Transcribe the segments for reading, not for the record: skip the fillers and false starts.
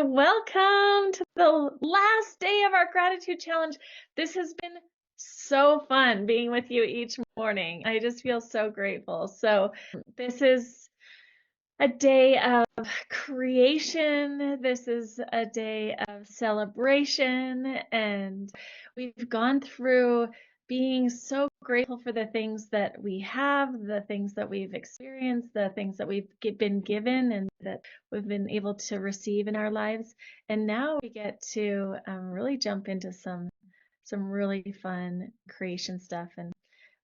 welcome to the last day of our gratitude challenge. This has been so fun being with you each morning. I just feel so grateful. So this is a day of creation. This is a day of celebration, and we've gone through being so grateful for the things that we have, the things that we've experienced, the things that we've been given and that we've been able to receive in our lives. And now we get to really jump into some really fun creation stuff. And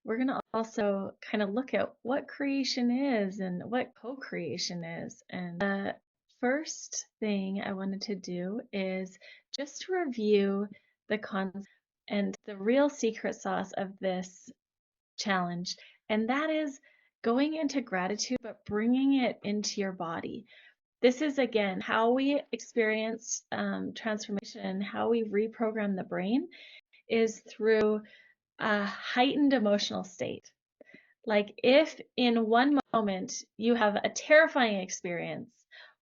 we're going to also kind of look at what creation is and what co-creation is. And the first thing I wanted to do is just to review the concept and the real secret sauce of this challenge. And that is going into gratitude, but bringing it into your body. This is, again, how we experience transformation, how we reprogram the brain is through a heightened emotional state. Like if in one moment you have a terrifying experience,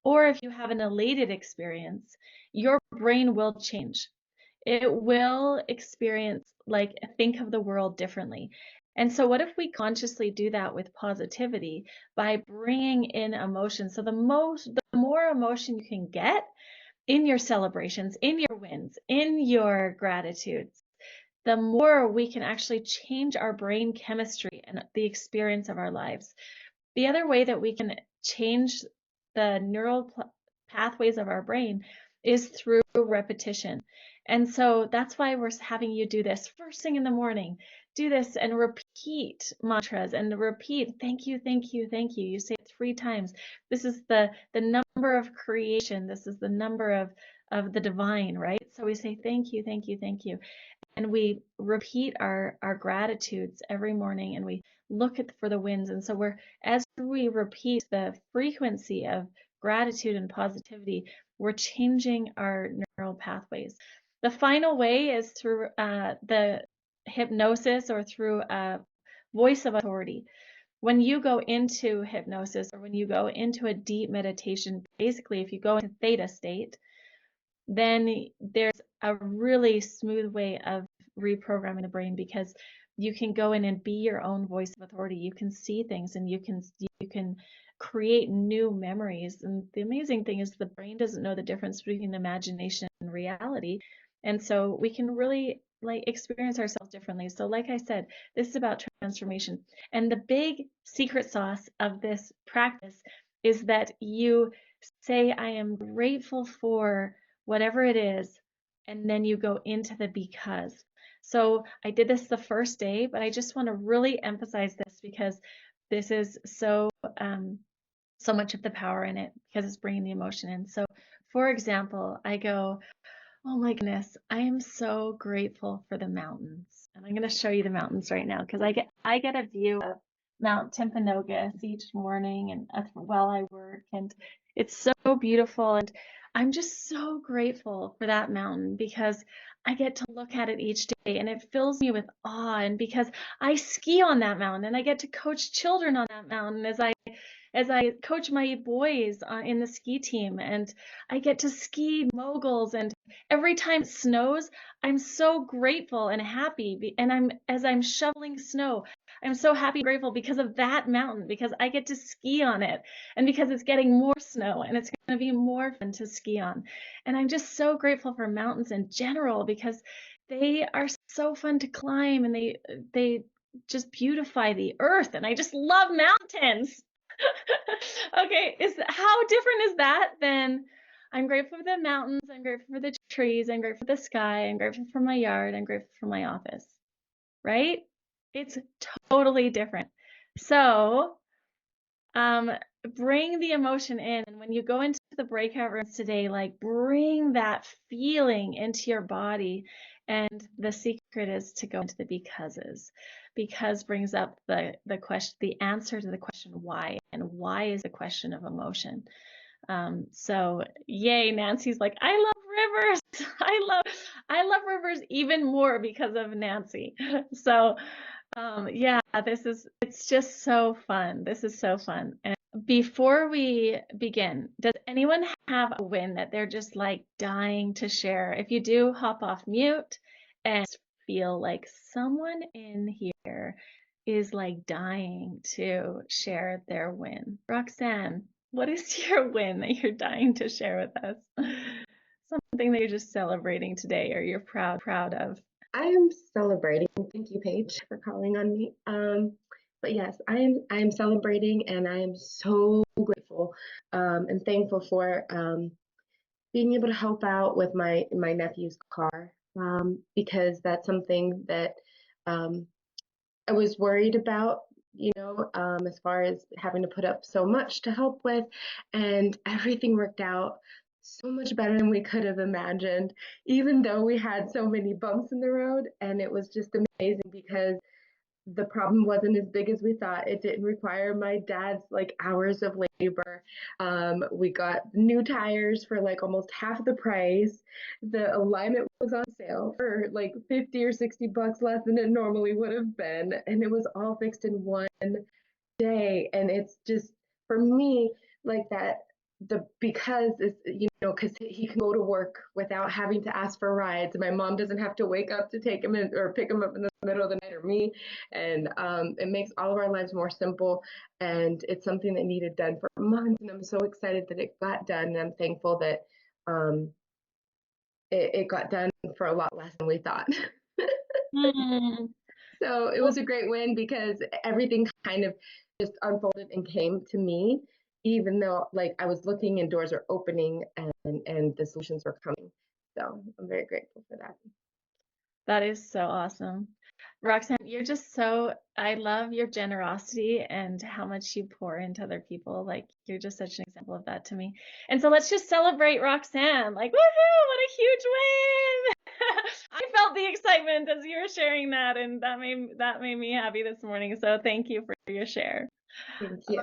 or if you have an elated experience, your brain will change. It will experience, like, think of the world differently. And so what if we consciously do that with positivity by bringing in emotion? So the more emotion you can get in your celebrations, in your wins, in your gratitudes, the more we can actually change our brain chemistry and the experience of our lives. The other way that we can change the neural pathways of our brain is through repetition. And so that's why we're having you do this first thing in the morning. Do this and repeat mantras and repeat thank you, thank you, thank you. You say it 3 times. This is the number of creation. This is the number of the divine, right? So we say thank you, thank you, thank you. And we repeat our gratitudes every morning, and we look for the wins. And so as we repeat the frequency of gratitude and positivity, we're changing our neural pathways. The final way is through the hypnosis or through a voice of authority. When you go into hypnosis or when you go into a deep meditation, basically if you go into theta state, then there's a really smooth way of reprogramming the brain, because you can go in and be your own voice of authority. You can see things and you can create new memories. And the amazing thing is the brain doesn't know the difference between imagination and reality. And so we can really experience ourselves differently. So like I said, this is about transformation. And the big secret sauce of this practice is that you say, I am grateful for whatever it is, and then you go into the because. So I did this the first day, but I just want to really emphasize this because this is so much of the power in it, because it's bringing the emotion in. So for example, I go, oh my goodness, I am so grateful for the mountains. And I'm going to show you the mountains right now, because I get a view of Mount Timpanogos each morning and while I work, and it's so beautiful. And I'm just so grateful for that mountain because I get to look at it each day and it fills me with awe. And because I ski on that mountain and I get to coach children on that mountain as I coach my boys in the ski team, and I get to ski moguls, and every time it snows, I'm so grateful and happy. And as I'm shoveling snow, I'm so happy and grateful because of that mountain, because I get to ski on it, and because it's getting more snow and it's going to be more fun to ski on. And I'm just so grateful for mountains in general, because they are so fun to climb, and they just beautify the earth, and I just love mountains. Okay, how different is that than I'm grateful for the mountains, I'm grateful for the trees, I'm grateful for the sky, I'm grateful for my yard, I'm grateful for my office, right? It's totally different. So bring the emotion in, and when you go into the breakout rooms today, bring that feeling into your body. And the secret is to go into the becauses. Because brings up the question, the answer to the question why, and why is a question of emotion. So yay, Nancy's like, I love rivers. I love rivers even more because of Nancy. So yeah, it's just so fun. This is so fun. before we begin, does anyone have a win that they're just like dying to share? If you do, hop off mute and feel like someone in here is like dying to share their win. Roxanne, what is your win that you're dying to share with us? Something that you're just celebrating today or you're proud of. I am celebrating. Thank you, Paige, for calling on me. But yes, I am celebrating, and I am so grateful and thankful for being able to help out with my nephew's car, because that's something that um, I was worried about, as far as having to put up so much to help with, and everything worked out so much better than we could have imagined, even though we had so many bumps in the road. And it was just amazing because the problem wasn't as big as we thought. It didn't require my dad's like hours of labor. We got new tires for like almost half the price. The alignment was on sale for like 50 or 60 bucks less than it normally would have been. And it was all fixed in one day. And it's just, for me, like that, because it's, because he can go to work without having to ask for rides. My mom doesn't have to wake up to take him in or pick him up in the middle of the night, or me. And it makes all of our lives more simple. And it's something that needed done for months. And I'm so excited that it got done. And I'm thankful that um, it got done for a lot less than we thought. Hmm. So it Well, was a great win because everything kind of just unfolded and came to me, even though like I was looking and doors are opening, and the solutions were coming. So I'm very grateful for that. that is so awesome. Roxanne, you're just so, I love your generosity and how much you pour into other people. Like, you're just such an example of that to me. And so let's just celebrate Roxanne. Like, woohoo, what a huge win! I felt the excitement as you were sharing that, and that made me happy this morning. So thank you for your share. Thank you.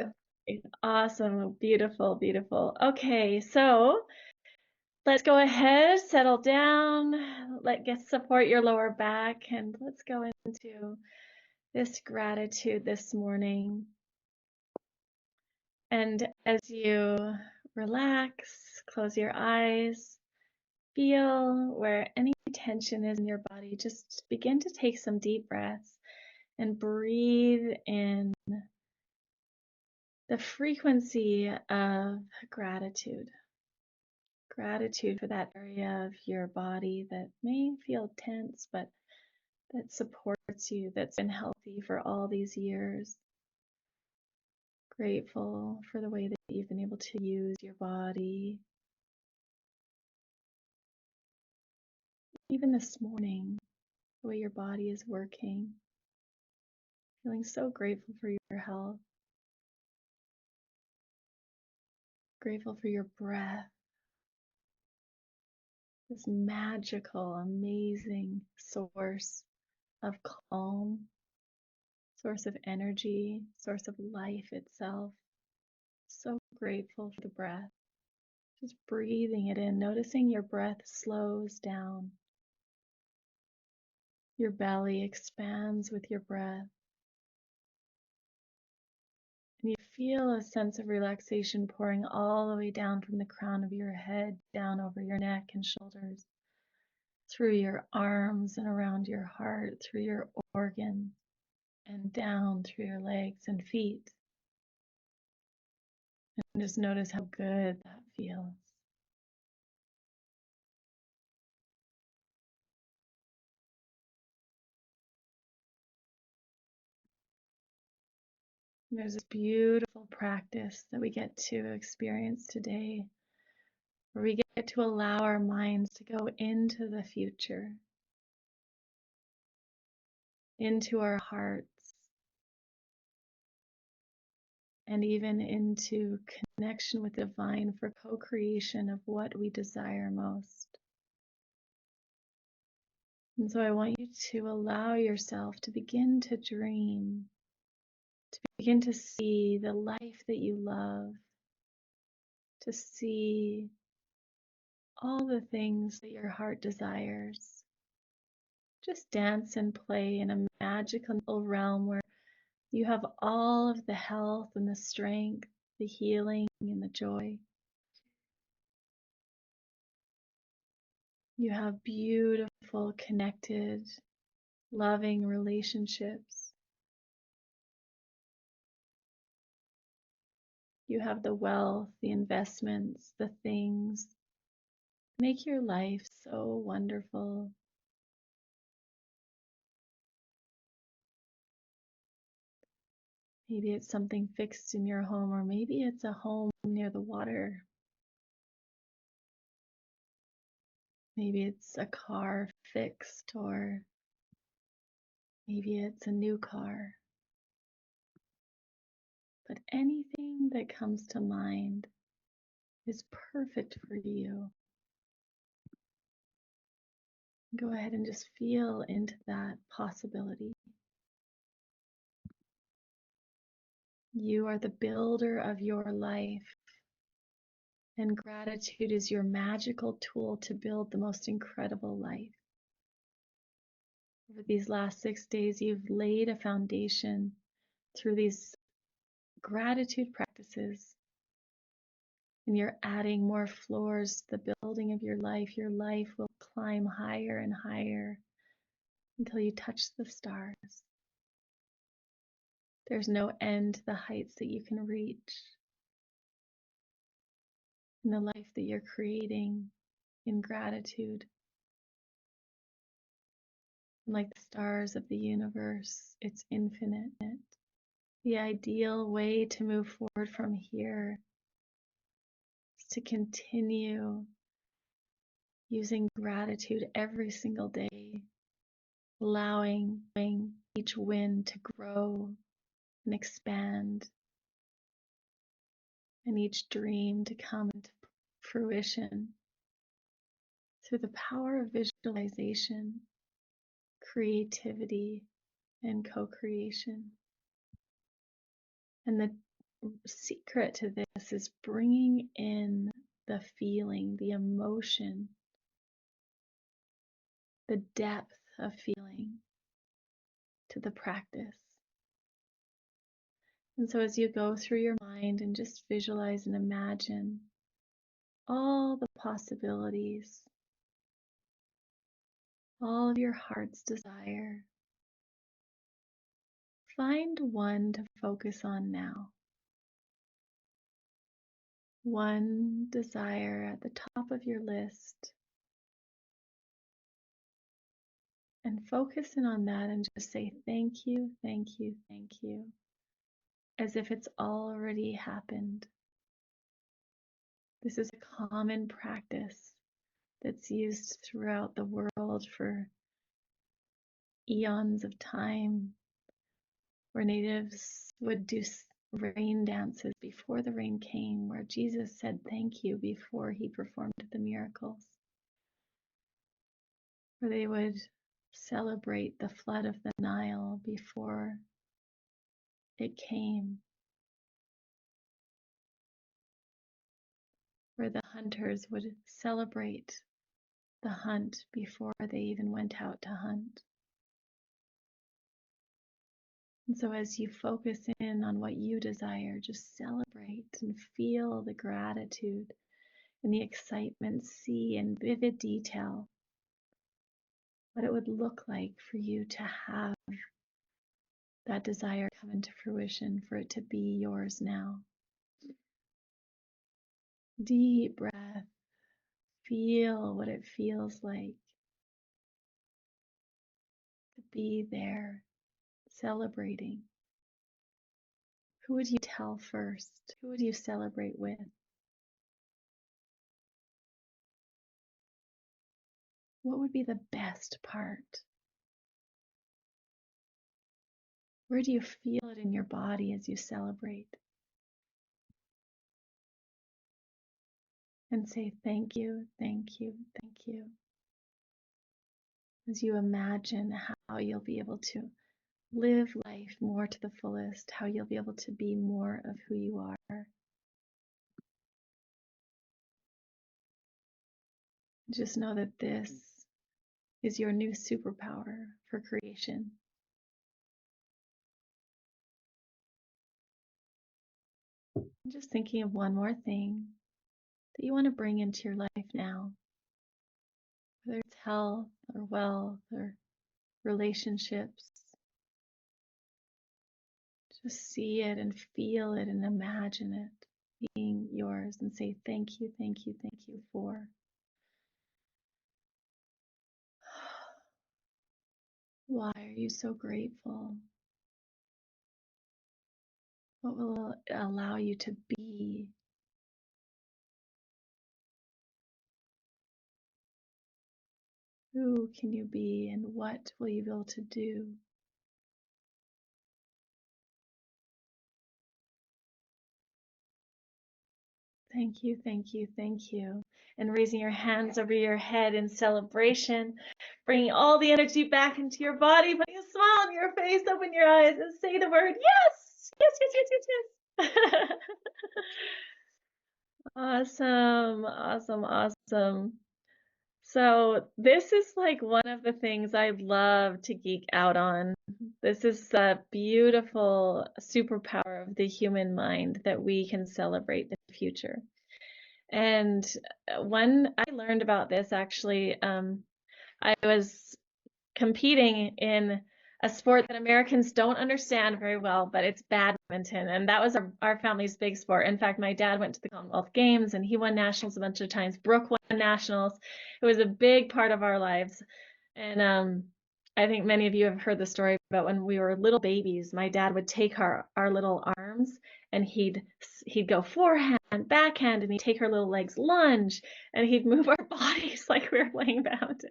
Okay, awesome, beautiful, beautiful. Okay, so let's go ahead, settle down, get support your lower back, and let's go into this gratitude this morning. And as you relax, close your eyes, feel where any tension is in your body. Just begin to take some deep breaths and breathe in the frequency of gratitude. Gratitude for that area of your body that may feel tense, but that supports you, that's been healthy for all these years. Grateful for the way that you've been able to use your body. Even this morning, the way your body is working. Feeling so grateful for your health. Grateful for your breath. This magical, amazing source of calm, source of energy, source of life itself. So grateful for the breath. Just breathing it in, noticing your breath slows down. Your belly expands with your breath. And you feel a sense of relaxation pouring all the way down from the crown of your head, down over your neck and shoulders, through your arms and around your heart, through your organs, and down through your legs and feet. And just notice how good that feels. And there's this beautiful practice that we get to experience today, where we get to allow our minds to go into the future, into our hearts, and even into connection with the divine for co-creation of what we desire most. And so I want you to allow yourself to begin to dream, to begin to see the life that you love, to see all the things that your heart desires. Just dance and play in a magical realm where you have all of the health and the strength the healing and the joy. You have beautiful, connected, loving relationships. You have the wealth, the investments, the things. Make your life so wonderful. Maybe it's something fixed in your home, or maybe it's a home near the water. Maybe it's a car fixed, or maybe it's a new car. But anything that comes to mind is perfect for you. Go ahead and just feel into that possibility. You are the builder of your life, and gratitude is your magical tool to build the most incredible life. Over these last 6 days, you've laid a foundation through these gratitude practices, and you're adding more floors to the building of your life. Your life will climb higher and higher until you touch the stars. There's no end to the heights that you can reach in the life that you're creating in gratitude. And like the stars of the universe, it's infinite. The ideal way to move forward from here is to continue using gratitude every single day, allowing each win to grow and expand, and each dream to come into fruition through the power of visualization, creativity, and co-creation. And the secret to this is bringing in the feeling, the emotion, the depth of feeling to the practice. And so as you go through your mind and just visualize and imagine all the possibilities, all of your heart's desire, find one to focus on now. One desire at the top of your list, and focus in on that and just say thank you, thank you, thank you, as if it's already happened. This is a common practice that's used throughout the world for eons of time, where natives would do rain dances before the rain came, where Jesus said thank you before he performed the miracles, where they would celebrate the flood of the Nile before it came, where the hunters would celebrate the hunt before they even went out to hunt. And so as you focus in on what you desire, just celebrate and feel the gratitude and the excitement. See in vivid detail what it would look like for you to have that desire come into fruition, for it to be yours now. Deep breath. Feel what it feels like to be there, celebrating. Who would you tell first? Who would you celebrate with? What would be the best part? Where do you feel it in your body as you celebrate? And say thank you, thank you, thank you. As you imagine how you'll be able to live life more to the fullest, how you'll be able to be more of who you are. Just know that this is your new superpower for creation. I'm just thinking of one more thing that you want to bring into your life now, whether it's health or wealth or relationships. Just see it and feel it and imagine it being yours and say thank you, thank you, thank you for. Why are you so grateful? What will allow you to be? Who can you be and what will you be able to do? Thank you, thank you, thank you. And raising your hands over your head in celebration, bringing all the energy back into your body, putting a smile on your face, open your eyes, and say the word yes! Yes, yes, yes, yes, yes. Awesome, awesome, awesome. So this is like one of the things I love to geek out on. This is a beautiful superpower of the human mind that we can celebrate the future. And when I learned about this, actually, I was competing in a sport that Americans don't understand very well, but it's badminton. And that was our family's big sport. In fact, my dad went to the Commonwealth Games and he won nationals a bunch of times. Brooke won nationals. It was a big part of our lives. And I think many of you have heard the story about when we were little babies, my dad would take our little arms and he'd go forehand, backhand, and he'd take our little legs lunge, and he'd move our bodies like we were playing badminton.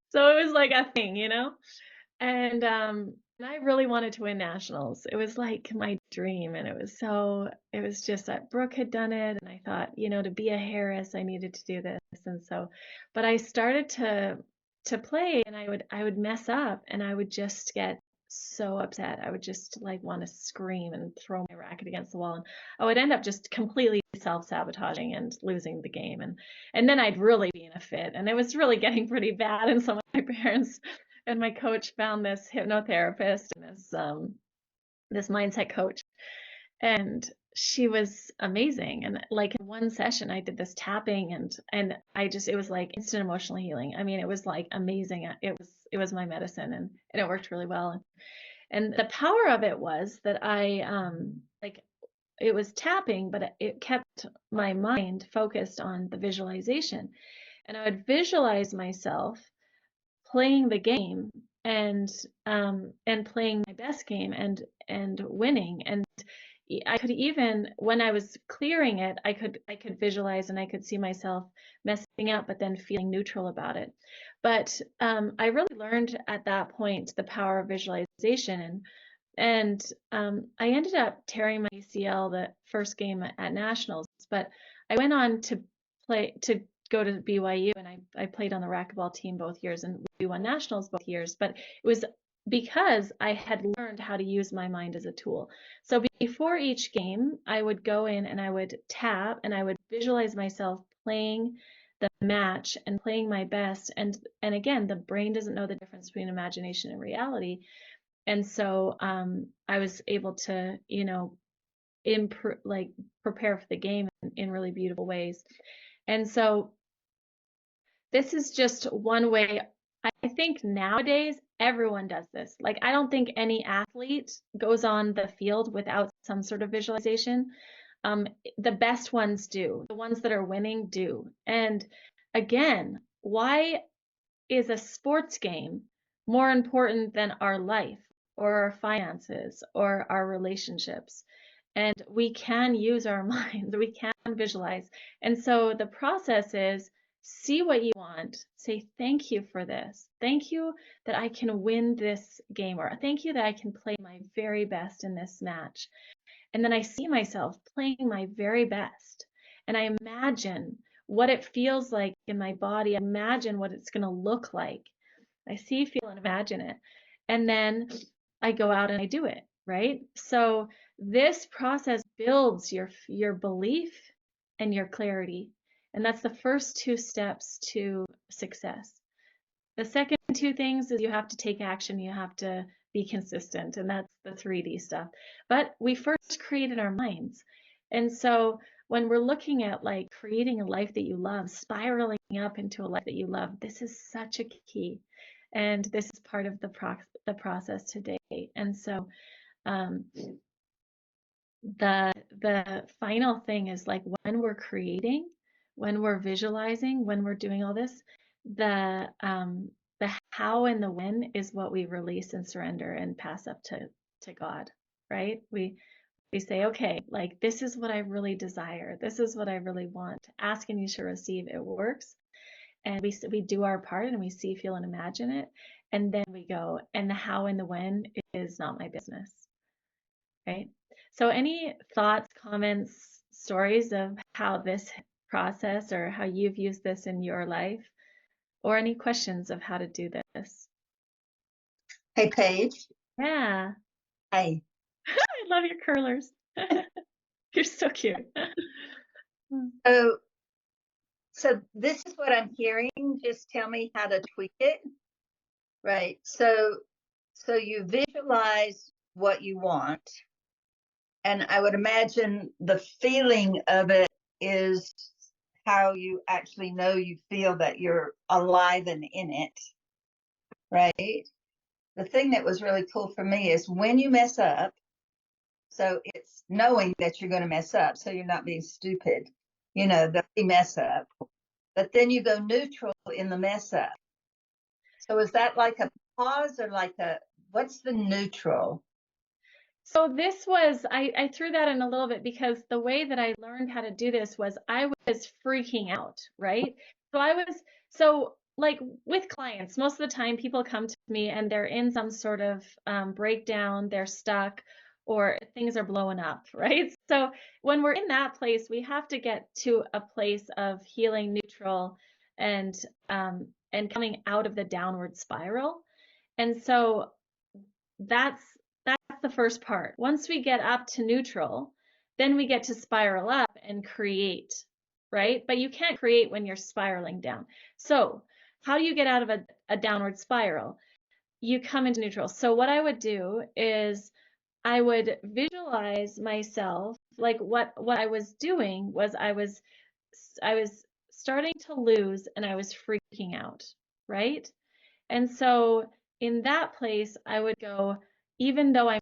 So it was like a thing, you know? And I really wanted to win nationals. It was like my dream, and it was just that Brooke had done it, and I thought, to be a Harris, I needed to do this. And so, but I started to play, and I would mess up, and I would just get so upset. I would just like want to scream and throw my racket against the wall, and I would end up just completely self-sabotaging and losing the game, and then I'd really be in a fit, and it was really getting pretty bad. And some of my parents and my coach found this hypnotherapist and this mindset coach, and she was amazing. And like in one session I did this tapping, and it was like instant emotional healing. I mean, it was like amazing. It was my medicine, and it worked really well. And the power of it was that I like it was tapping, but it kept my mind focused on the visualization, and I would visualize myself playing the game, and playing my best game, and winning. And I could, even when I was clearing it, I could visualize, and I could see myself messing up, but then feeling neutral about it. But I really learned at that point the power of visualization, and I ended up tearing my ACL the first game at nationals. But I went on to go to BYU, and I played on the racquetball team both years, and we won nationals both years. But it was because I had learned how to use my mind as a tool. So before each game, I would go in and I would tap, and I would visualize myself playing the match and playing my best. And again, the brain doesn't know the difference between imagination and reality. And so I was able to, improve, like prepare for the game in really beautiful ways. And so this is just one way. I think nowadays everyone does this. Like, I don't think any athlete goes on the field without some sort of visualization. The best ones do. The ones that are winning do. And again, why is a sports game more important than our life or our finances or our relationships? And we can use our minds, we can visualize. And so the process is, see what you want, say thank you for this, thank you that I can win this game, or thank you that I can play my very best in this match. And then I see myself playing my very best, and I imagine what it feels like in my body. I imagine what it's going to look like. I see, feel, and imagine it. And then I go out and I do it, right? So this process builds your belief and your clarity. And that's the first two steps to success. The second two things is you have to take action, you have to be consistent, and that's the 3D stuff. But we first create in our minds. And so when we're looking at like creating a life that you love, spiraling up into a life that you love, this is such a key. And this is part of the process today. And so um, the final thing is like when we're creating, when we're visualizing, when we're doing all this, the how and the when is what we release and surrender and pass up to God, right? We say, okay, like this is what I really desire. This is what I really want. Ask and you shall receive. It works. And we do our part and we see, feel, and imagine it. And then we go, and the how and the when is not my business, right? So any thoughts, comments, stories of how this process or how you've used this in your life, or any questions of how to do this? Hey, Paige. Yeah, Hey. I love your curlers. You're so cute. So, so this is what I'm hearing. Just tell me how to tweak it. Right. So you visualize what you want, and I would imagine the feeling of it is how you actually know you feel that you're alive and in it. Right. The thing that was really cool for me is when you mess up, so it's knowing that you're going to mess up, so you're not being stupid, that you mess up, but then you go neutral in the mess up. So is that like a pause or what's the neutral? So this was, I threw that in a little bit because the way that I learned how to do this was I was freaking out, right? So like with clients, most of the time people come to me and they're in some sort of breakdown, they're stuck, or things are blowing up, right? So when we're in that place, we have to get to a place of healing, neutral, and coming out of the downward spiral. And so that's that's the first part. Once we get up to neutral, then we get to spiral up and create, right? But you can't create when you're spiraling down. So how do you get out of a downward spiral? You come into neutral. So what I would do is I would visualize myself like what I was doing was I was starting to lose and I was freaking out, right? And so in that place, I would go, even though I'm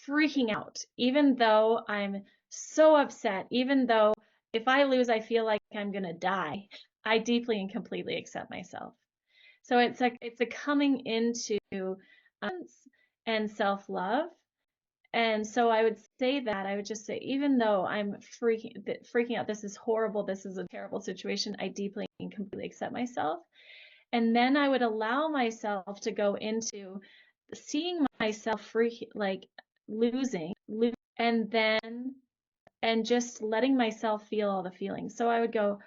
freaking out, even though I'm so upset, even though if I lose, I feel like I'm going to die, I deeply and completely accept myself. So it's a coming into and self-love. And so I would say that I would just say, even though I'm freaking out, this is horrible, this is a terrible situation, I deeply and completely accept myself. And then I would allow myself to go into seeing myself like lose, and then and just letting myself feel all the feelings. So I would go,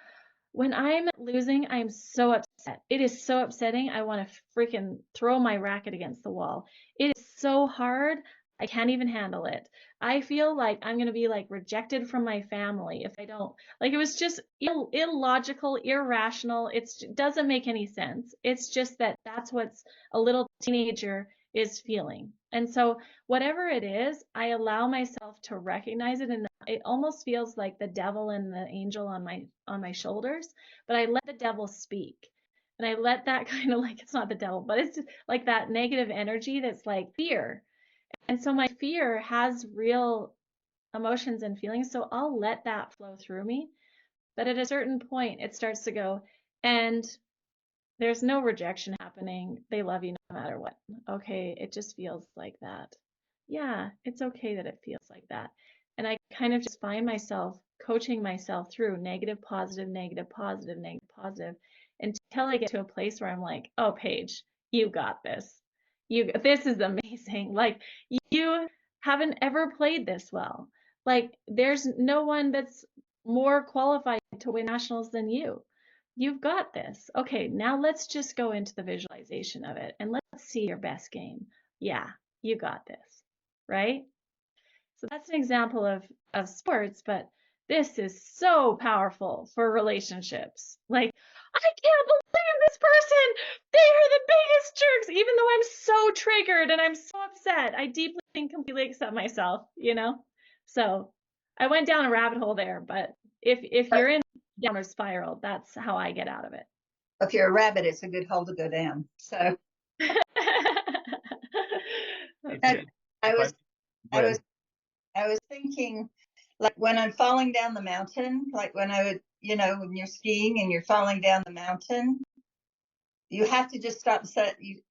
when I'm losing, I'm so upset. It is so upsetting. I want to freaking throw my racket against the wall. It is so hard. I can't even handle it. I feel like I'm going to be like rejected from my family if I don't. Like it was just illogical, irrational. It doesn't make any sense. It's just that that's what's a little teenager is feeling. And so whatever it is, I allow myself to recognize it, and it almost feels like the devil and the angel on my shoulders, but I let the devil speak. And I let that kind of like, it's not the devil, but it's just like that negative energy that's like fear. And so my fear has real emotions and feelings, so I'll let that flow through me. But at a certain point, it starts to go, and there's no rejection happening. They love you no matter what. Okay, it just feels like that. Yeah, it's okay that it feels like that. And I kind of just find myself coaching myself through negative, positive, negative, positive, negative, positive, until I get to a place where I'm like, oh, Paige, you got this. This is amazing. Like, you haven't ever played this well. Like, there's no one that's more qualified to win nationals than you. You've got this. Okay, now let's just go into the visualization of it and let's see your best game. Yeah, you got this, right? So that's an example of sports, but this is so powerful for relationships. Like, I can't believe this person. They are the biggest jerks, even though I'm so triggered and I'm so upset. I deeply and completely accept myself, you know? So I went down a rabbit hole there, but if you're in down a spiral, that's how I get out of it. If you're a rabbit, it's a good hole to go down. So That's I, good. I was Go I ahead. was I was thinking, like when I'm falling down the mountain, like when I would, when you're skiing and you're falling down the mountain, you have to just stop.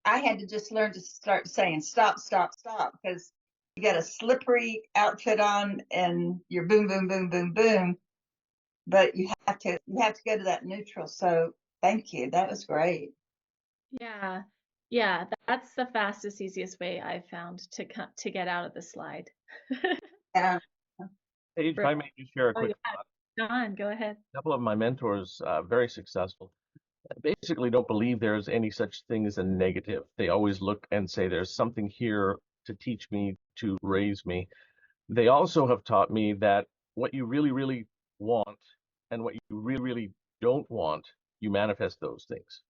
I had to just learn to start saying stop, stop, stop, because you got a slippery outfit on and you're boom, boom, boom, boom, boom. But you have to go to that neutral. So thank you. That was great. Yeah. Yeah, that's the fastest, easiest way I've found to get out of the slide. Yeah. Paige, if I may just share a Oh, quick yeah. thought. John, go ahead. A couple of my mentors, very successful, basically don't believe there's any such thing as a negative. They always look and say there's something here to teach me, to raise me. They also have taught me that what you really, really want and what you really, really don't want, you manifest those things.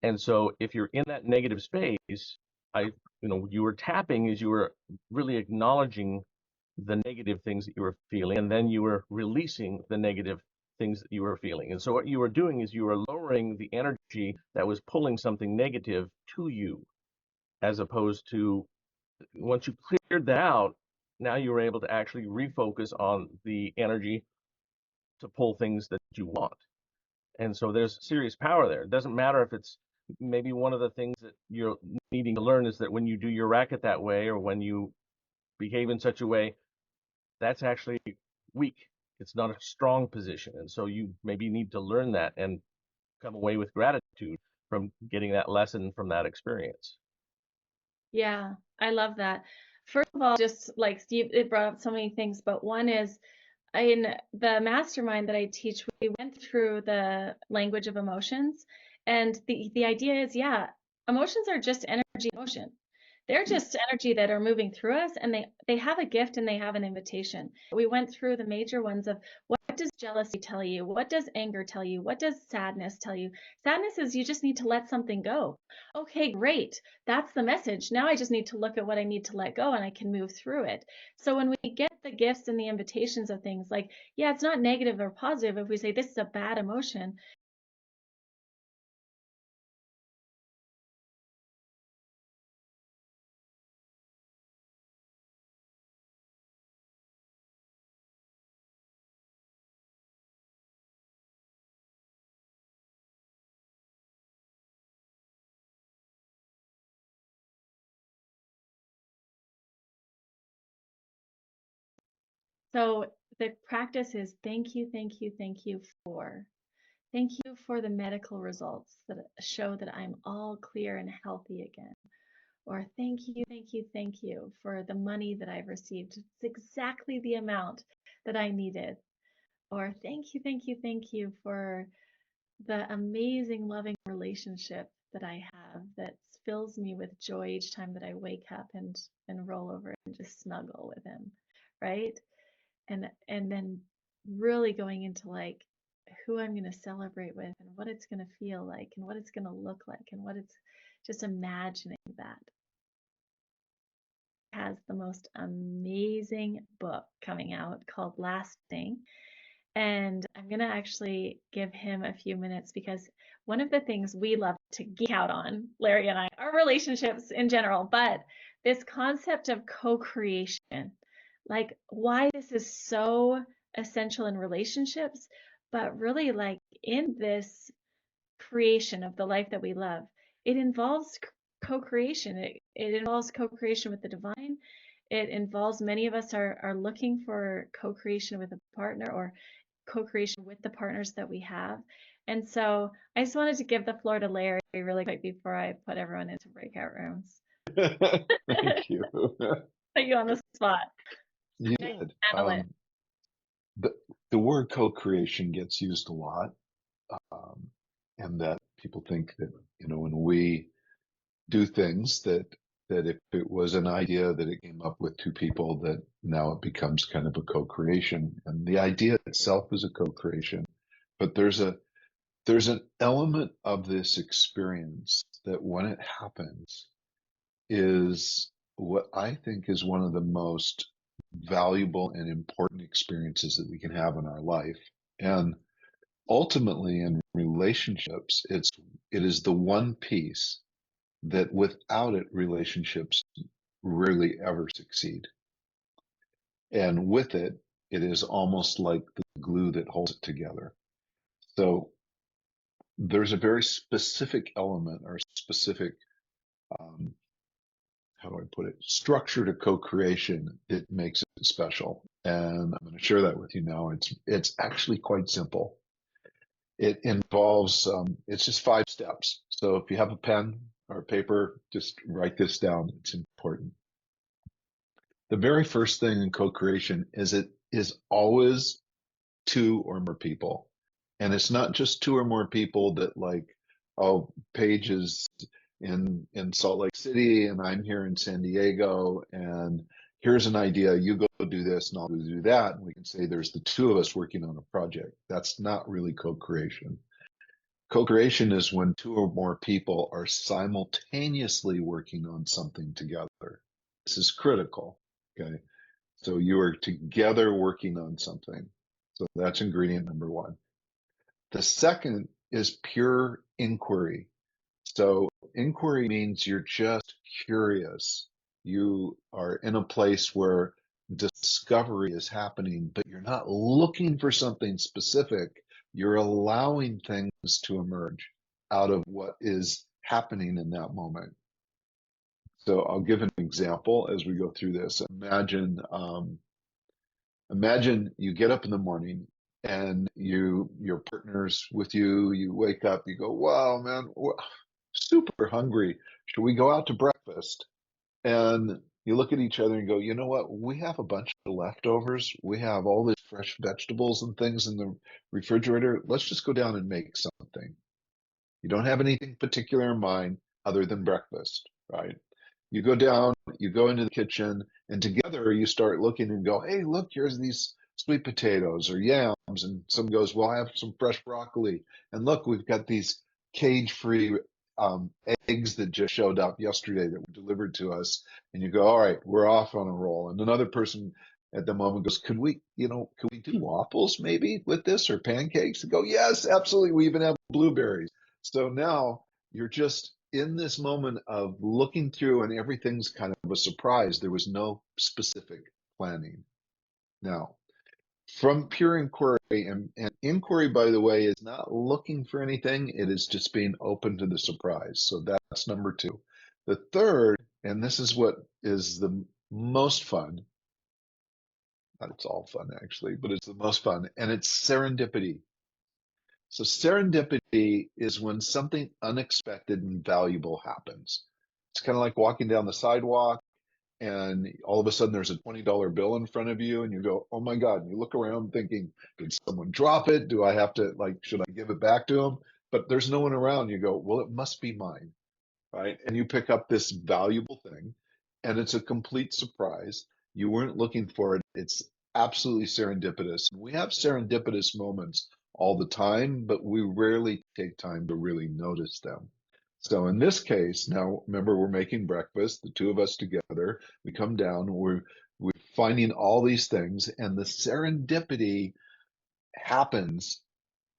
And so if you're in that negative space, you were tapping as you were really acknowledging the negative things that you were feeling, and then you were releasing the negative things that you were feeling. And so what you were doing is you were lowering the energy that was pulling something negative to you, as opposed to once you cleared that out, now you were able to actually refocus on the energy to pull things that you want. And so there's serious power there. It doesn't matter if it's maybe one of the things that you're needing to learn is that when you do your racket that way or when you behave in such a way, that's actually weak. It's not a strong position. And so you maybe need to learn that and come away with gratitude from getting that lesson from that experience. Yeah, I love that. First of all, just like Steve, it brought up so many things, but one is in the mastermind that I teach, we went through the language of emotions, and the idea is, yeah, emotions are just energy in motion. They're just energy that are moving through us, and they have a gift and they have an invitation. We went through the major ones of what does jealousy tell you? What does anger tell you? What does sadness tell you? Sadness is you just need to let something go. Okay, great. That's the message. Now I just need to look at what I need to let go and I can move through it. So when we get the gifts and the invitations of things like, yeah, it's not negative or positive if we say this is a bad emotion. So the practice is thank you, thank you, thank you for. Thank you for the medical results that show that I'm all clear and healthy again. Or thank you for the money that I've received. It's exactly the amount that I needed. Or thank you for the amazing, loving relationship that I have that fills me with joy each time that I wake up and roll over and just snuggle with him, right? And then really going into like who I'm going to celebrate with and what it's going to feel like and what it's going to look like and what it's just imagining that. Has the most amazing book coming out called Lasting. And I'm going to actually give him a few minutes because one of the things we love to geek out on, Larry and I, are relationships in general, but this concept of co-creation, like why this is so essential in relationships, but really like in this creation of the life that we love, it involves co-creation. It involves co-creation with the divine. It involves many of us are looking for co-creation with a partner or co-creation with the partners that we have. And so I just wanted to give the floor to Larry really quick before I put everyone into breakout rooms. Thank you. Put you on the spot. You I did. handle it. The word co-creation gets used a lot, and that people think that, when we do things that if it was an idea that it came up with two people, that now it becomes kind of a co-creation. And the idea itself is a co-creation, but there's an element of this experience that when it happens is what I think is one of the most valuable and important experiences that we can have in our life. And ultimately in relationships, it is the one piece that without it, relationships rarely ever succeed. And with it, it is almost like the glue that holds it together. So there's a very specific element or specific, um, how do I put it, structure to co-creation that makes it special. And I'm going to share that with you now. It's actually quite simple. It involves, it's just 5 steps. So if you have a pen or paper, just write this down. It's important. The very first thing in co-creation is it is always 2 or more people. And it's not just 2 or more people that like, oh, Paige is in Salt Lake City and I'm here in San Diego and here's an idea, you go do this and I'll do that. And we can say there's the 2 of us working on a project. That's not really co-creation. Co-creation is when 2 or more people are simultaneously working on something together. This is critical. Okay. So you are together working on something. So that's ingredient number 1. The second is pure inquiry. So inquiry means you're just curious. You are in a place where discovery is happening, but you're not looking for something specific. You're allowing things to emerge out of what is happening in that moment. So I'll give an example as we go through this. Imagine you get up in the morning and your partner's with you, you wake up, you go, wow, man, super hungry. Should we go out to breakfast? And you look at each other and go, you know what? We have a bunch of leftovers. We have all these fresh vegetables and things in the refrigerator. Let's just go down and make something. You don't have anything particular in mind other than breakfast, right? You go down, you go into the kitchen, and together you start looking and go, hey, look, here's these sweet potatoes or yams. And someone goes, well, I have some fresh broccoli. And look, we've got these cage-free eggs that just showed up yesterday that were delivered to us. And you go, all right, we're off on a roll. And another person at the moment goes, could we do waffles maybe with this or pancakes? And go, yes, absolutely. We even have blueberries. So now you're just in this moment of looking through and everything's kind of a surprise. There was no specific planning. Now, from pure inquiry, and inquiry, by the way, is not looking for anything. It is just being open to the surprise. So that's number 2. The third, and this is what is the most fun, not it's all fun actually, but it's the most fun, and it's serendipity. So serendipity is when something unexpected and valuable happens. It's kind of like walking down the sidewalk and all of a sudden there's a $20 bill in front of you and you go, oh my God, and you look around thinking, did someone drop it? Do I have to, like, should I give it back to them? But there's no one around. You go, well, it must be mine, right? And you pick up this valuable thing and it's a complete surprise. You weren't looking for it. It's absolutely serendipitous. And we have serendipitous moments all the time, but we rarely take time to really notice them. So in this case, now remember, we're making breakfast, the 2 of us together, we come down, we're finding all these things, and the serendipity happens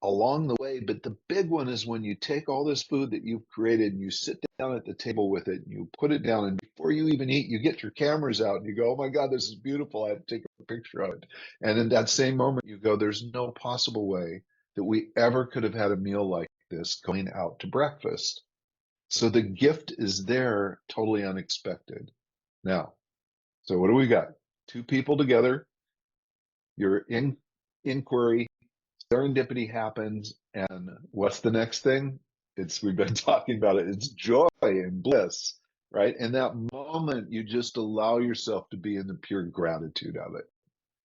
along the way. But the big one is when you take all this food that you've created and you sit down at the table with it and you put it down, and before you even eat, you get your cameras out and you go, oh my God, this is beautiful. I have to take a picture of it. And in that same moment, you go, there's no possible way that we ever could have had a meal like this going out to breakfast. So the gift is there, totally unexpected. Now, so what do we got? 2 people together, you're in inquiry, serendipity happens, and what's the next thing? We've been talking about it. It's joy and bliss, right? In that moment, you just allow yourself to be in the pure gratitude of it.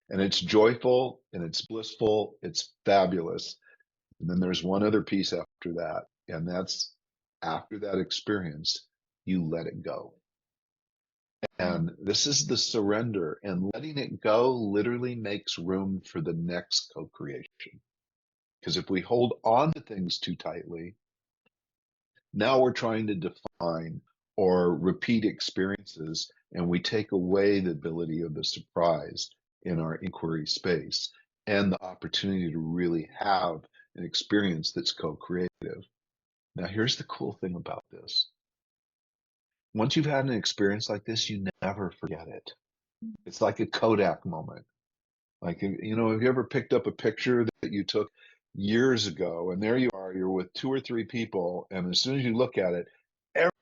And it's joyful and it's blissful, it's fabulous. And then there's one other piece after that, and that's after that experience, you let it go. And this is the surrender, and letting it go literally makes room for the next co-creation. Because if we hold on to things too tightly, now we're trying to define or repeat experiences, and we take away the ability of the surprise in our inquiry space and the opportunity to really have an experience that's co-creative. Now, here's the cool thing about this. Once you've had an experience like this, you never forget it. It's like a Kodak moment. Like, you know, have you ever picked up a picture that you took years ago, and there you are, you're with two or three people, and as soon as you look at it,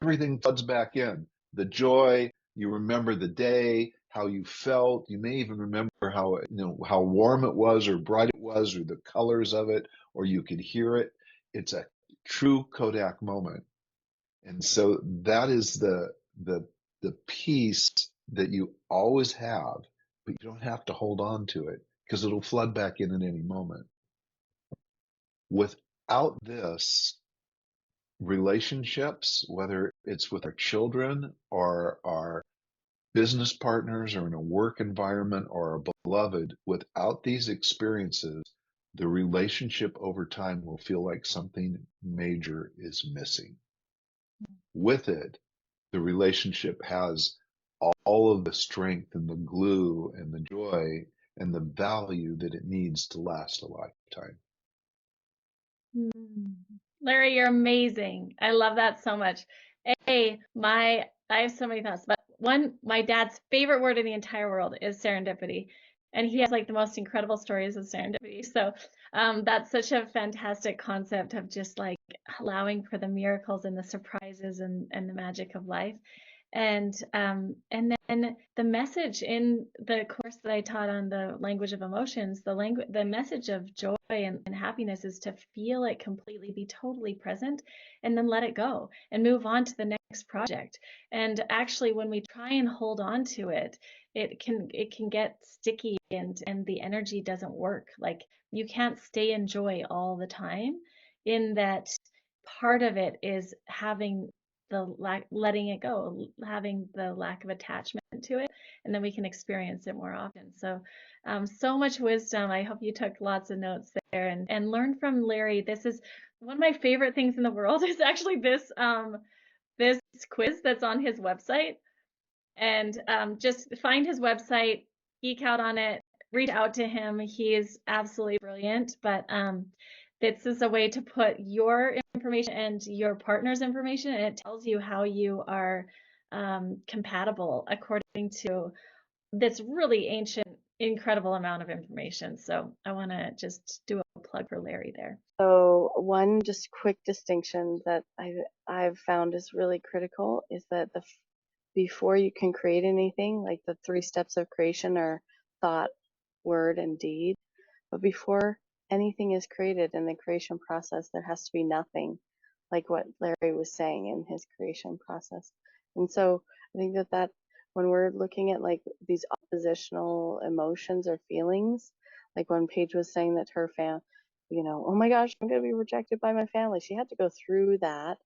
everything floods back in. The joy, you remember the day, how you felt. You may even remember how, you know, how warm it was or bright it was or the colors of it, or you could hear it. It's a true Kodak moment. And so that is the piece that you always have, but you don't have to hold on to it because it'll flood back in at any moment. Without this, relationships, whether it's with our children or our business partners or in a work environment or a beloved, without these experiences, the relationship over time will feel like something major is missing. With it, the relationship has all of the strength and the glue and the joy and the value that it needs to last a lifetime. Larry, you're amazing. I love that so much. I have so many thoughts, but my dad's favorite word in the entire world is serendipity. And he has like the most incredible stories of serendipity. So that's such a fantastic concept of just like allowing for the miracles and the surprises and the magic of life. And then the message in the course that I taught on the language of emotions, the message of joy and happiness is to feel it completely, be totally present, and then let it go and move on to the next project. And actually, when we try and hold on to it, it can get sticky and the energy doesn't work. Like you can't stay in joy all the time. In that part of it is having letting it go, having the lack of attachment to it, and then we can experience it more often. So so much wisdom. I hope you took lots of notes there and learn from Larry. This is one of my favorite things in the world is actually this quiz that's on his website. And just find his website, geek out on it, reach out to him. He is absolutely brilliant. But this is a way to put your information and your partner's information, and it tells you how you are compatible according to this really ancient, incredible amount of information. So I want to just do a plug for Larry there. So one just quick distinction that I've found is really critical is that before you can create anything, like the 3 steps of creation are thought, word, and deed. But before anything is created in the creation process, there has to be nothing, like what Larry was saying in his creation process. And so I think that when we're looking at like these oppositional emotions or feelings, like when Paige was saying that her you know, oh my gosh, I'm going to be rejected by my family. She had to go through that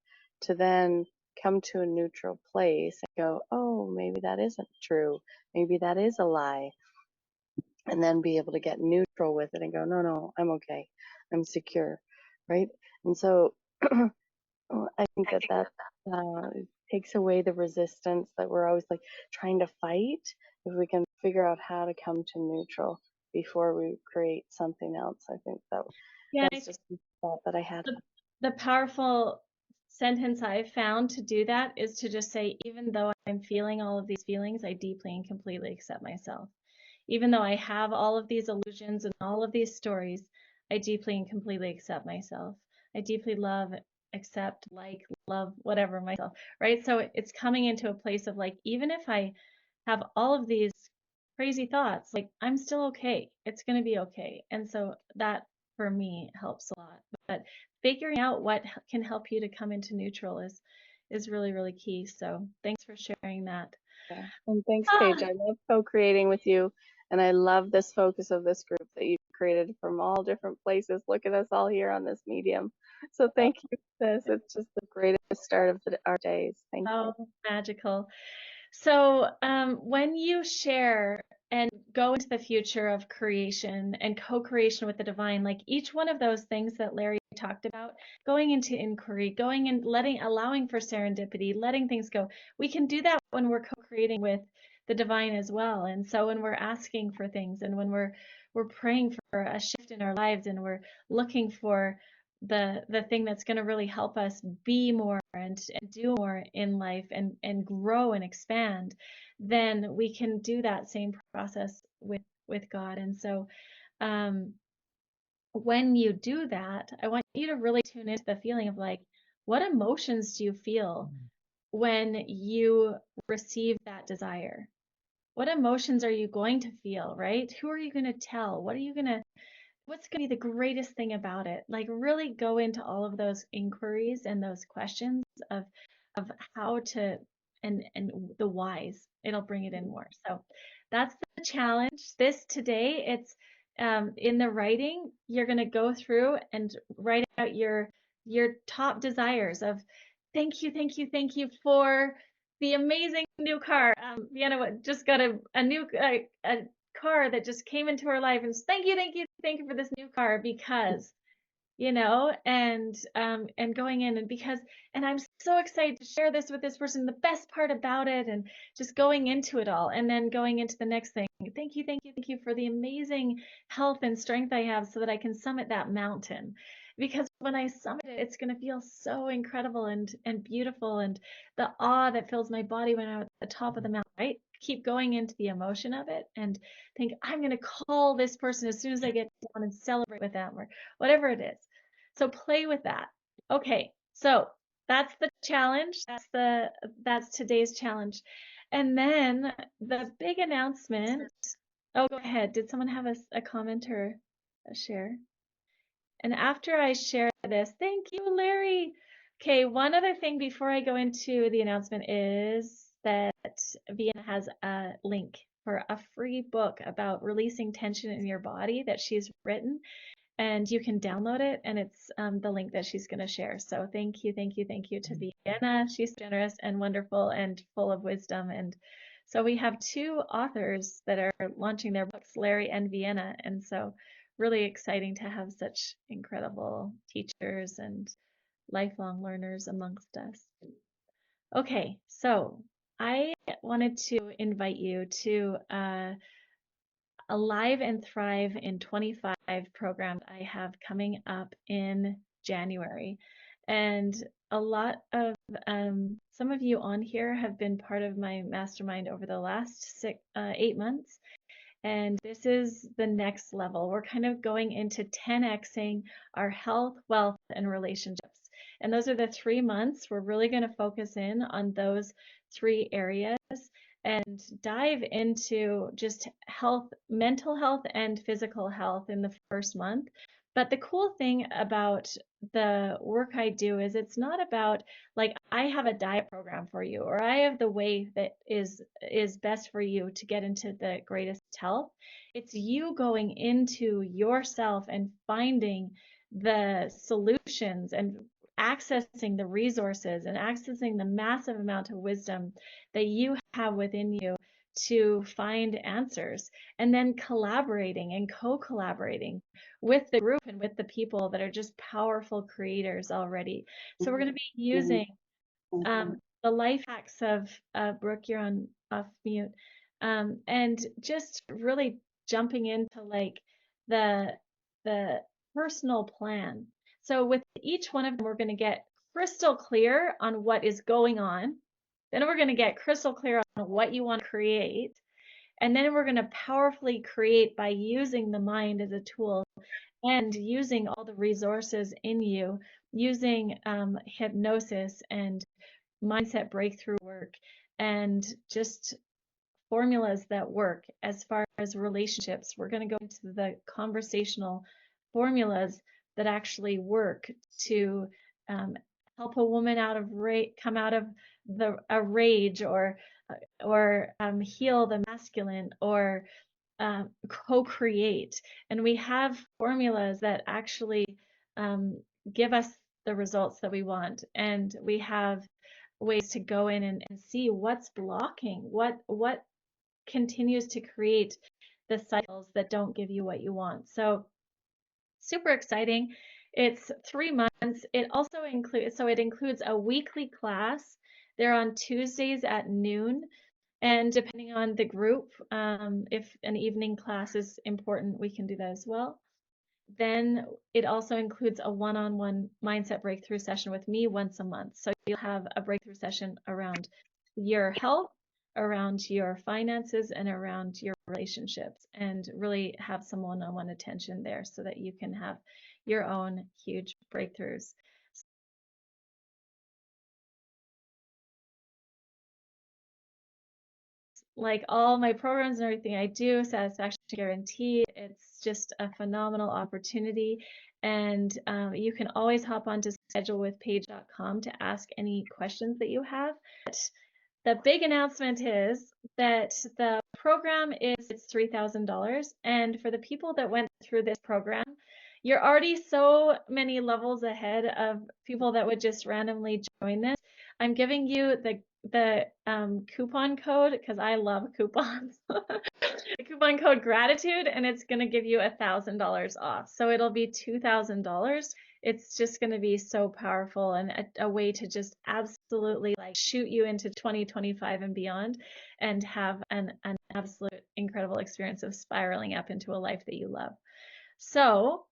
to then come to a neutral place and go, oh, maybe that isn't true. Maybe that is a lie. And then be able to get neutral with it and go, no, I'm okay. I'm secure. Right. And so I think that takes away the resistance that we're always like trying to fight. If we can figure out how to come to neutral before we create something else, I think that's just a thought that I had. The powerful sentence I've found to do that is to just say, even though I'm feeling all of these feelings, I deeply and completely accept myself. Even though I have all of these illusions and all of these stories, I deeply and completely accept myself. I deeply love, accept, love, whatever myself, right? So it's coming into a place of like, even if I have all of these crazy thoughts, like I'm still okay. It's going to be okay. And so that for me helps a lot. But figuring out what can help you to come into neutral is really, really key. So thanks for sharing that. Yeah. And thanks, Paige. I love co-creating with you. And I love this focus of this group that you've created from all different places. Look at us all here on this medium. So thank you for this. It's just the greatest start of our days. Thank you. Oh, magical. So when you share and go into the future of creation and co-creation with the divine, like each one of those things that Larry talked about, going into inquiry, going and allowing for serendipity, letting things go. We can do that when we're co-creating with the divine as well. And so when we're asking for things, and when we're praying for a shift in our lives, and we're looking for the thing that's going to really help us be more and do more in life and grow and expand, then we can do that same process with God. And so when you do that, I want you to really tune into the feeling of like, what emotions do you feel when you receive that desire? What emotions are you going to feel, right? Who are you going to tell? What's going to be the greatest thing about it? Like really go into all of those inquiries and those questions of how to and the whys. It'll bring it in more. So that's the challenge. This today, it's in the writing, you're going to go through and write out your top desires of thank you for the amazing new car. Vienna just got a new a car that just came into her life, and thank you for this new car because, and going in, and because, and I'm so excited to share this with this person, the best part about it, and just going into it all, and then going into the next thing. Thank you for the amazing health and strength I have so that I can summit that mountain. Because when I summit it, it's going to feel so incredible and beautiful, and the awe that fills my body when I'm at the top of the mountain, right? Keep going into the emotion of it and think, I'm going to call this person as soon as I get down and celebrate with them, or whatever it is. So play with that. Okay, so that's the challenge. That's today's challenge. And then the big announcement. Oh, go ahead. Did someone have a comment or a share? And after I share this, thank you, Larry. Okay, one other thing before I go into the announcement is that Vienna has a link for a free book about releasing tension in your body that she's written, and you can download it, and it's the link that she's going to share. So thank you to Vienna. She's generous and wonderful and full of wisdom. And so we have two authors that are launching their books, Larry and Vienna. And so really exciting to have such incredible teachers and lifelong learners amongst us. Okay, so I wanted to invite you to Alive and Thrive in 25 program I have coming up in January. And a lot of some of you on here have been part of my mastermind over the last 8 months. And this is the next level. We're kind of going into 10xing our health, wealth, and relationships. And those are the 3 months. We're really going to focus in on those 3 areas and dive into just health, mental health, and physical health in the first month. But the cool thing about the work I do is it's not about like I have a diet program for you, or I have the way that is best for you to get into the greatest health. It's you going into yourself and finding the solutions and accessing the resources and accessing the massive amount of wisdom that you have within you to find answers, and then collaborating and co-collaborating with the group and with the people that are just powerful creators already. So we're going to be using the life hacks of Brooke, you're on off mute, and just really jumping into like the personal plan. So with each one of them, we're going to get crystal clear on what is going on. Then we're going to get crystal clear on what you want to create. And then we're going to powerfully create by using the mind as a tool and using all the resources in you, using hypnosis and mindset breakthrough work and just formulas that work as far as relationships. We're going to go into the conversational formulas that actually work to help a woman come out of a rage, or heal the masculine, or co-create. And we have formulas that actually give us the results that we want, and we have ways to go in and see what's blocking, what continues to create the cycles that don't give you what you want. So super exciting. It's 3 months. It also includes a weekly class. They're on Tuesdays at noon. And depending on the group, if an evening class is important, we can do that as well. Then it also includes a one-on-one mindset breakthrough session with me once a month. So you'll have a breakthrough session around your health, around your finances, and around your relationships, and really have some one-on-one attention there so that you can have your own huge breakthroughs. Like all my programs and everything I do, satisfaction guaranteed. It's just a phenomenal opportunity. And you can always hop on to schedulewithpaige.com to ask any questions that you have. The big announcement is that the program it's $3,000. And for the people that went through this program, you're already so many levels ahead of people that would just randomly join this. I'm giving you the coupon code because I love coupons. The coupon code gratitude, and it's going to give you $1,000 off. So it'll be $2,000. It's just going to be so powerful and a way to just absolutely like shoot you into 2025 and beyond and have an absolute incredible experience of spiraling up into a life that you love. So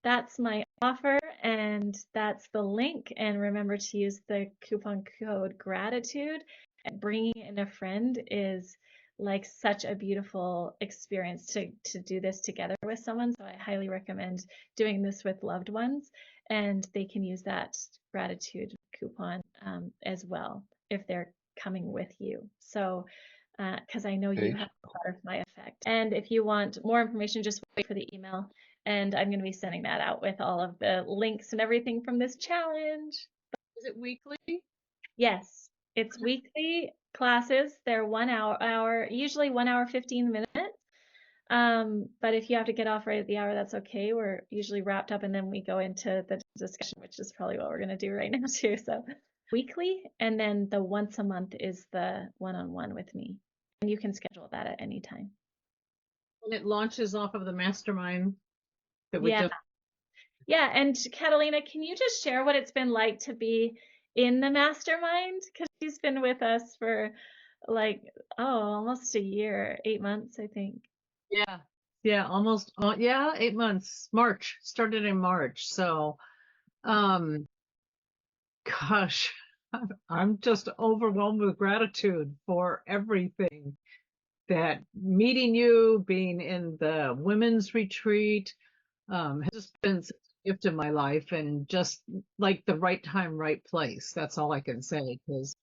that's my offer, and that's the link. And remember to use the coupon code gratitude. And bringing in a friend is like such a beautiful experience to do this together with someone. So I highly recommend doing this with loved ones, and they can use that gratitude coupon as well if they're coming with you. So because I know you Paige, have a butterfly effect. And if you want more information, just wait for the email. And I'm going to be sending that out with all of the links and everything from this challenge. Is it weekly? Yes, it's weekly classes. They're 1 hour, usually 1 hour, 15 minutes. But if you have to get off right at the hour, that's okay. We're usually wrapped up and then we go into the discussion, which is probably what we're going to do right now too. So weekly, and then the once a month is the one-on-one with me. And you can schedule that at any time. And it launches off of the mastermind that we Yeah. just. Yeah. And Catalina, can you just share what it's been like to be in the mastermind? Because she's been with us for like, almost a year, 8 months, I think. Yeah, almost. 8 months. March started in March. So, gosh, I'm just overwhelmed with gratitude for everything. That meeting you, being in the women's retreat, has just been such a gift in my life, and just like the right time, right place. That's all I can say, because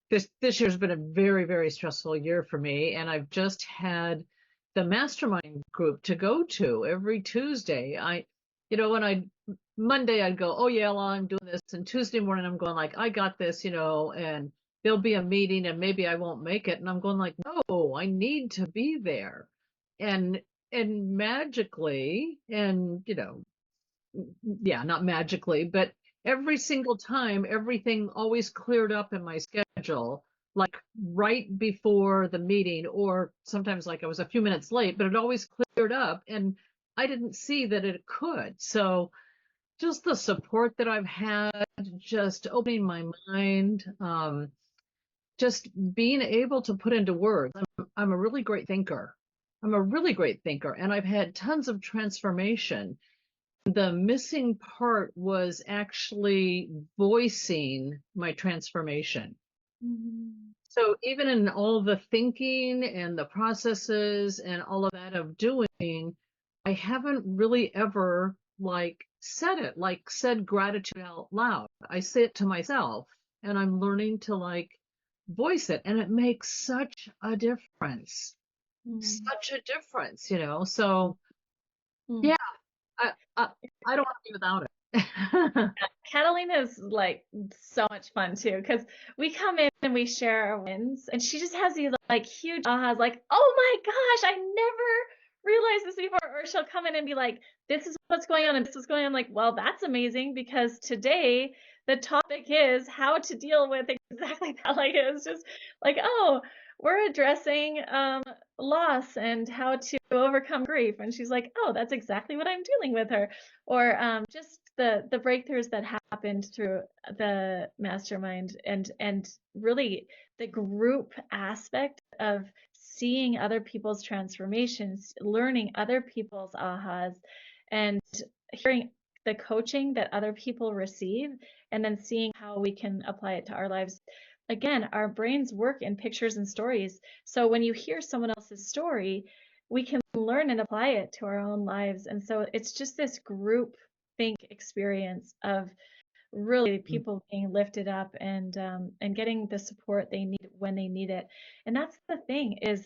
this year's been a very, very stressful year for me, and I've just had the mastermind group to go to every Tuesday. When Monday I'd go, oh yeah, well, I'm doing this, and Tuesday morning I'm going like, I got this, and there'll be a meeting and maybe I won't make it, and I'm going like, no, I need to be there, and magically, and yeah, not magically, but every single time, everything always cleared up in my schedule, like right before the meeting, or sometimes like I was a few minutes late, but it always cleared up, and I didn't see that it could. So just the support that I've had, just opening my mind, just being able to put into words. I'm a really great thinker. I'm a really great thinker, and I've had tons of transformation. The missing part was actually voicing my transformation. So even in all the thinking and the processes and all of that of doing, I haven't really ever said gratitude out loud. I say it to myself, and I'm learning to voice it, and it makes such a difference. Such a difference, So yeah, I don't want to be without it. Catalina is like so much fun too, because we come in and we share our wins, and she just has these like huge ahas, like, oh my gosh, I never realized this before. Or she'll come in and be like, this is what's going on, and this is going on. I'm like, well, that's amazing, because today the topic is how to deal with exactly that. Like, it was just like, oh, we're addressing loss and how to overcome grief. And she's like, oh, that's exactly what I'm dealing with her. Or just the breakthroughs that happened through the mastermind, and really the group aspect of seeing other people's transformations, learning other people's ahas, and hearing the coaching that other people receive, and then seeing how we can apply it to our lives. Again, our brains work in pictures and stories. So when you hear someone else's story, we can learn and apply it to our own lives. And so it's just this group think experience of really people being lifted up, and getting the support they need when they need it. And that's the thing is,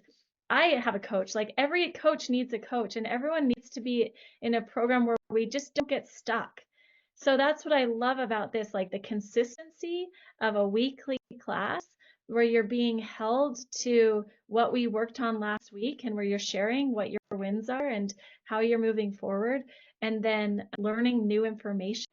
I have a coach. Like every coach needs a coach, and everyone needs to be in a program where we just don't get stuck. So that's what I love about this, like the consistency of a weekly class where you're being held to what we worked on last week, and where you're sharing what your wins are and how you're moving forward, and then learning new information,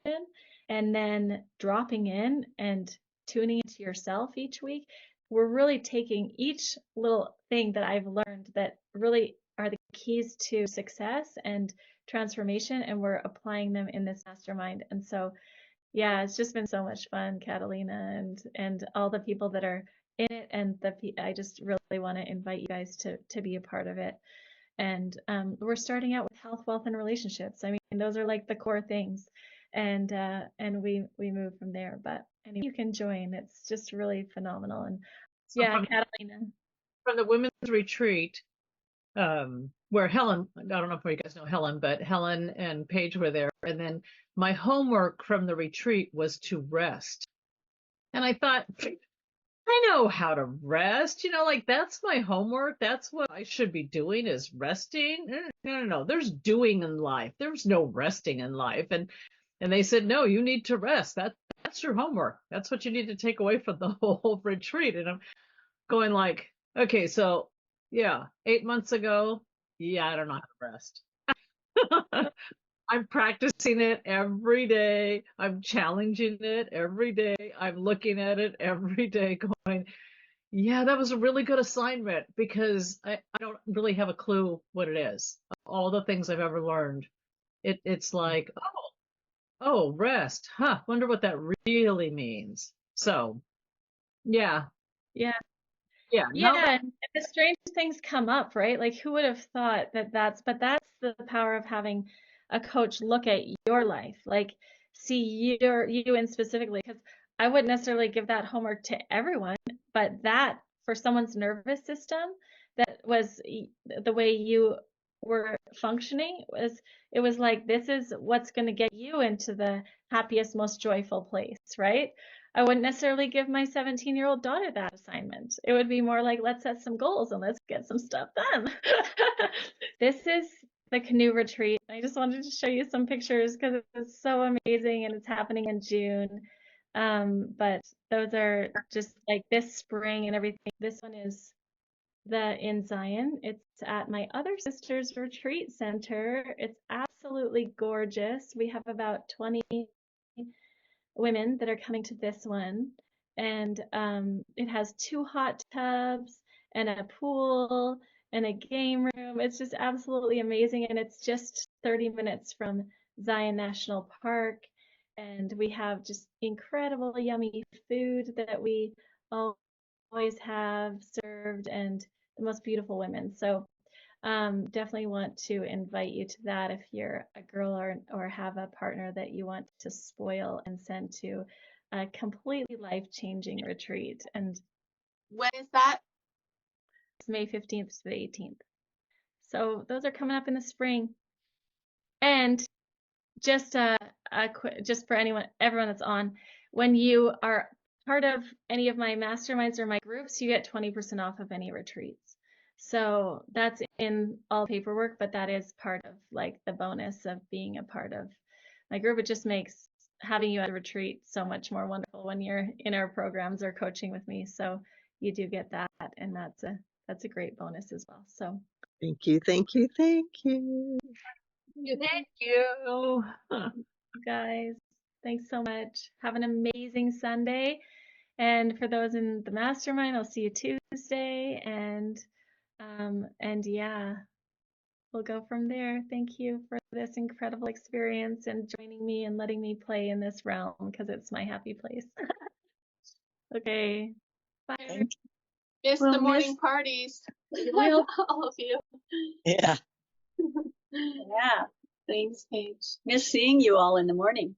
and then dropping in and tuning into yourself each week. We're really taking each little thing that I've learned that really are the keys to success and transformation, and we're applying them in this mastermind. And so, yeah, it's just been so much fun, Catalina, and all the people that are in it, and I just really want to invite you guys to be a part of it. And we're starting out with health, wealth, and relationships. I mean, those are like the core things, and we move from there. But anyway, you can join. It's just really phenomenal. And So yeah, Catalina. from the women's retreat, where Helen, I don't know if you guys know Helen, but Helen and Paige were there. And then my homework from the retreat was to rest. And I thought, I know how to rest. Like that's my homework. That's what I should be doing, is resting. No. There's doing in life. There's no resting in life. And they said, no, you need to rest. That's your homework. That's what you need to take away from the whole retreat. And I'm going like, okay, so yeah, 8 months ago, yeah, I don't know how to rest. I'm practicing it every day. I'm challenging it every day. I'm looking at it every day going, yeah, that was a really good assignment, because I don't really have a clue what it is. All the things I've ever learned. It's like, oh, rest. Huh, wonder what that really means. So, yeah. Yeah. Yeah, Yeah, no, and the strange things come up, right? Like who would have thought that but that's the power of having a coach look at your life, like see you in specifically, because I wouldn't necessarily give that homework to everyone, but that for someone's nervous system, that was the way you were functioning, it was like, this is what's going to get you into the happiest, most joyful place, right? I wouldn't necessarily give my 17-year-old daughter that assignment. It would be more like, let's set some goals and let's get some stuff done. This is the canoe retreat. I just wanted to show you some pictures because it's so amazing, and it's happening in June. But those are just like this spring and everything. This one is in Zion. It's at my other sister's retreat center. It's absolutely gorgeous. We have about 20 women that are coming to this one, and it has 2 hot tubs and a pool and a game room. It's just absolutely amazing, and it's just 30 minutes from Zion National Park, and we have just incredible yummy food that we always have served, and the most beautiful women. So definitely want to invite you to that if you're a girl, or have a partner that you want to spoil and send to a completely life-changing retreat. And When is that? it's May 15th to the 18th. So those are coming up in the spring. And just just for everyone that's on, when you are part of any of my masterminds or my groups, you get 20% off of any retreats. So that's in all paperwork, but that is part of like the bonus of being a part of my group. It just makes having you at a retreat so much more wonderful when you're in our programs or coaching with me. So you do get that, and that's a great bonus as well. So Thank you, thank you, thank you. thank you. you guys, thanks so much. Have an amazing Sunday. And for those in the mastermind, I'll see you Tuesday, and yeah, we'll go from there. Thank you for this incredible experience and joining me and letting me play in this realm because it's my happy place. Okay. Bye. Thank Miss We'll the morning miss- parties. We'll All of you. Yeah. Yeah. Thanks, Paige. Miss seeing you all in the morning.